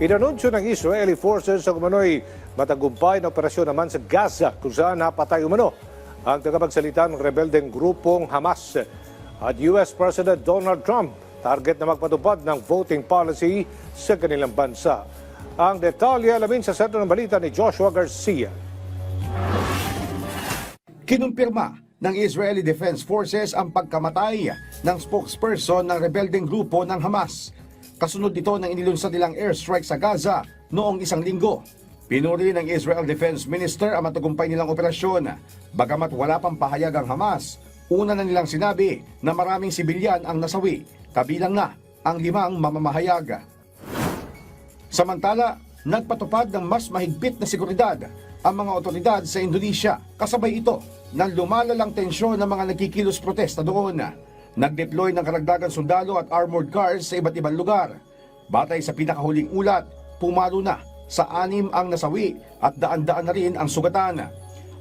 Inanunsyo ng Israeli forces ang umano'y matagumpay na operasyon naman sa Gaza kung saan napatay umano ang tagapagsalita ng rebeldeng grupong Hamas. At US President Donald Trump target na magpatupad ng voting policy sa kanilang bansa. Ang detalye alamin sa sentro ng balita ni Joshua Garcia. Kinumpirma ng Israeli Defense Forces ang pagkamatay ng spokesperson ng rebeldeng grupo ng Hamas. Kasunod dito ng inilunsad nilang airstrike sa Gaza noong isang linggo. Pinuri ng Israel Defense Minister ang matagumpay nilang operasyon. Bagamat wala pang pahayag ang Hamas, una na nilang sinabi na maraming sibilyan ang nasawi, kabilang na ang 5 mamamahayag. Samantala, nagpatupad ng mas mahigpit na seguridad ang mga otoridad sa Indonesia. Kasabay ito ng lumalalang tensyon ng mga nagkikilos protesta doon. Nag-deploy ng karagdagang sundalo at armored cars sa iba't ibang lugar. Batay sa pinakahuling ulat, pumalo na sa 6 ang nasawi at daan-daan na rin ang sugatan.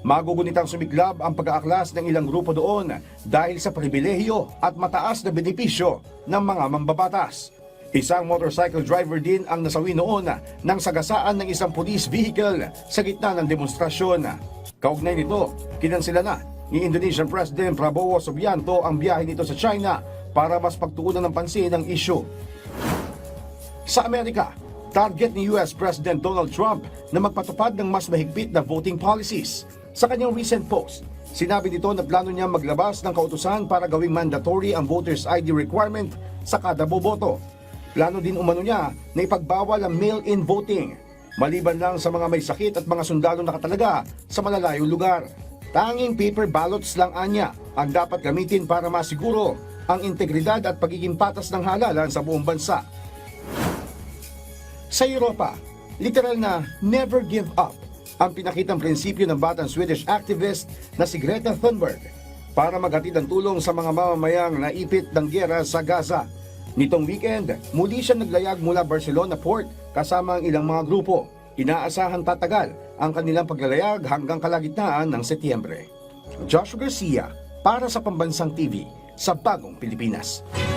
Magugunitang sumiklab ang pag-aaklas ng ilang grupo doon dahil sa pribilehiyo at mataas na benepisyo ng mga mambabatas. Isang motorcycle driver din ang nasawi noon nang sagasaan ng isang police vehicle sa gitna ng demonstrasyon. Kaugnay nito, kinansela na ni Indonesian President Prabowo Subianto ang biyahe nito sa China para mas pagtuunan ng pansin ang issue. Sa Amerika, target ni US President Donald Trump na magpatupad ng mas mahigpit na voting policies. Sa kanyang recent post, sinabi nito na plano niya maglabas ng kautusan para gawing mandatory ang voters ID requirement sa kada boboto. Plano din umano niya na ipagbawal ang mail-in voting, maliban lang sa mga may sakit at mga sundalo nakatalaga sa malalayong lugar. Tanging paper ballots lang anya ang dapat gamitin para masiguro ang integridad at pagiging patas ng halalan sa buong bansa. Sa Europa, literal na never give up ang pinakitang prinsipyo ng batang Swedish activist na si Greta Thunberg para maghatid ng tulong sa mga mamamayang naipit ng giyera sa Gaza. Nitong weekend, muli siya naglayag mula Barcelona Port kasama ang ilang mga grupo. Inaasahan tatagal ang kanilang paglalayag hanggang kalagitnaan ng Setyembre. Joshua Garcia para sa Pambansang TV sa Bagong Pilipinas.